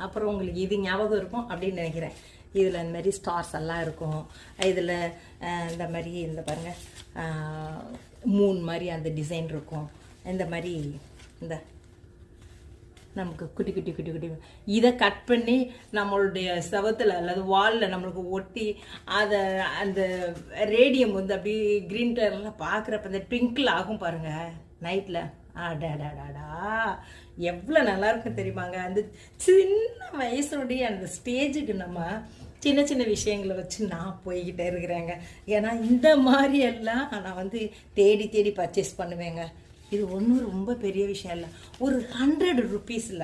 அப்புறம் உங்களுக்கு இது ஞாபகம் இருக்கும் அப்படின்னு நினைக்கிறேன். இதில் இந்த மாதிரி ஸ்டார்ஸ் எல்லாம் இருக்கும். இதில் இந்த மாதிரி இந்த பாருங்கள் மூன் மாதிரி அந்த டிசைன் இருக்கும். இந்த மாதிரி இந்த நமக்கு குட்டி குட்டி குட்டி குட்டி இதை கட் பண்ணி நம்மளுடைய செவத்தில் அல்லது வாலில் நம்மளுக்கு ஒட்டி அதை அந்த ரேடியம் வந்து அப்படியே க்ரீன் கலர்லாம் பார்க்குறப்ப அந்த ட்விங்கிள் ஆகும் பாருங்கள் நைட்டில். அடாடாடாடா எவ்வளோ நல்லாயிருக்கும் தெரியுமாங்க. அந்த சின்ன வயசுடைய அந்த ஸ்டேஜுக்கு நம்ம சின்ன சின்ன விஷயங்களை வச்சு நான் போய்கிட்டே இருக்கிறேங்க. ஏன்னா இந்த மாதிரி எல்லாம் நான் வந்து தேடி தேடி பர்ச்சேஸ் பண்ணுவேங்க. இது ஒன்றும் ரொம்ப பெரிய விஷயம் இல்லை. ஒரு 100 ருபீஸில்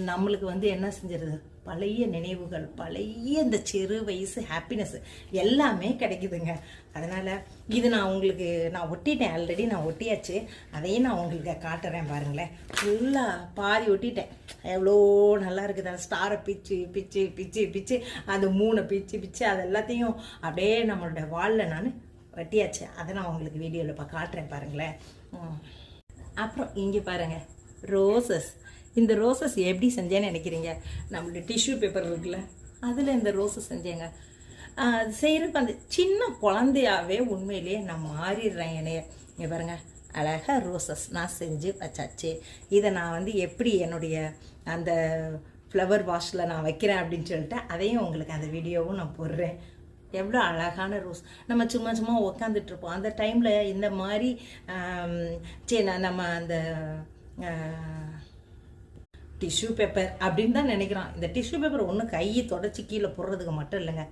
நம்மளுக்கு வந்து என்ன செஞ்சிருது, பழைய நினைவுகள், பழைய இந்த சிறு வயசு ஹாப்பினஸ் எல்லாமே கிடைக்குதுங்க. அதனால் இது நான் உங்களுக்கு நான் ஒட்டிட்டேன், ஆல்ரெடி நான் ஒட்டியாச்சு. அதையும் நான் உங்களுக்கு காட்டுறேன் பாருங்களேன். ஃபுல்லாக பாதி ஒட்டிட்டேன். எவ்வளோ நல்லா இருக்குது. அந்த ஸ்டாரை பிச்சு பிச்சு பிச்சு பிச்சு அந்த 3 பிச்சு பிச்சு அது எல்லாத்தையும் அப்படியே நம்மளோட வாலில் நான் ஒட்டியாச்சு. அதை நான் உங்களுக்கு வீடியோவில் காட்டுறேன் பாருங்களேன். அப்புறம் இங்கே பாருங்கள் ரோசஸ். இந்த ரோசஸ் எப்படி செஞ்சேன்னு நினைக்கிறீங்க? நம்மளுடைய டிஷ்யூ பேப்பர் இருக்குல்ல, அதில் இந்த ரோசஸ் செஞ்சேங்க. அது செய்கிறப்ப அந்த சின்ன குழந்தையாவே உண்மையிலேயே நான் மாறிடுறேன் என்னைய. இங்கே பாருங்கள் அழகாக ரோசஸ் நான் செஞ்சு வச்சாச்சு. இதை நான் வந்து எப்படி என்னுடைய அந்த ஃப்ளவர் வாஷில் நான் வைக்கிறேன் அப்படின்னு சொல்லிட்டு அதையும் உங்களுக்கு அந்த வீடியோவும் நான் போடுறேன். எவ்வளோ அழகான ரோஸ். நம்ம சும்மா சும்மா உக்காந்துட்ருப்போம் அந்த டைமில் இந்த மாதிரி நம்ம அந்த டிஷ்யூ பேப்பர் அப்படின்னு தான் நினைக்கிறோம். இந்த டிஷ்யூ பேப்பர் ஒன்றும் கையை தொடச்சி கீழே போடுறதுக்கு மட்டும் இல்லைங்க,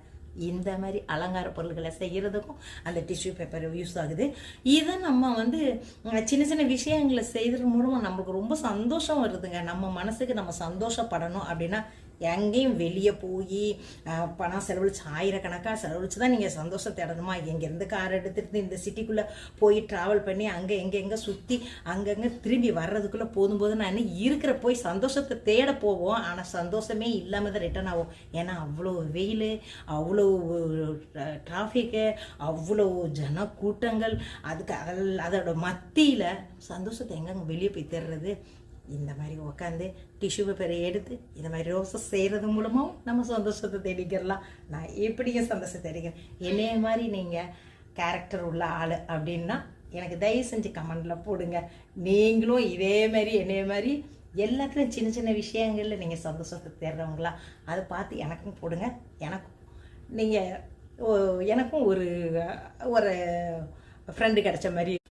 இந்த மாதிரி அலங்கார பொருள்களை செய்கிறதுக்கும் அந்த டிஷ்யூ பேப்பர் யூஸ் ஆகுது. இதை நம்ம வந்து சின்ன சின்ன விஷயங்களை செய்கிறது மூலமாக நம்மளுக்கு ரொம்ப சந்தோஷம் வருதுங்க. நம்ம மனசுக்கு நம்ம சந்தோஷப்படணும் அப்படின்னா எங்கேயும் வெளியே போய் பணம் செலவழிச்சு ஆயிரக்கணக்காக செலவழிச்சு தான் நீங்கள் சந்தோஷம் தேடணுமா? எங்கேருந்து கார் எடுத்துகிட்டு இந்த சிட்டிக்குள்ளே போய் ட்ராவல் பண்ணி அங்கே எங்கெங்கே சுற்றி அங்கங்கே திரும்பி வர்றதுக்குள்ளே போதும்போது நான் இருக்கிற போய் சந்தோஷத்தை தேட போவோம். ஆனால் சந்தோஷமே இல்லாமல் தான் ரிட்டர்ன் ஆகும். ஏன்னா அவ்வளோ வெயில், அவ்வளோ டிராஃபிக்கு, அவ்வளோ ஜன கூட்டங்கள், அதுக்கு அதோட மத்தியில் சந்தோஷத்தை எங்கெங்கே வெளியே போய் தேடுறது? இந்த மாதிரி உட்காந்து டிஷ்யூ பேப்பரை எடுத்து இந்த மாதிரி ரோசஸ் செய்கிறது மூலமாகவும் நம்ம சந்தோஷத்தை தேடிக்கிறலாம். நான் எப்படியும் சந்தோஷத்தை தேடிக்கிறேன். என்னைய மாதிரி நீங்கள் கேரக்டர் உள்ள ஆள் அப்படின்னா எனக்கு தயவு செஞ்சு கமெண்டில் போடுங்க. நீங்களும் இதே மாதிரி என்னைய மாதிரி எல்லாத்துலேயும் சின்ன சின்ன விஷயங்களில் நீங்கள் சந்தோஷத்தை தேடுறவங்களா அதை பார்த்து எனக்கும் போடுங்க. எனக்கும் ஒரு ஃப்ரெண்டு கிடைச்ச மாதிரி.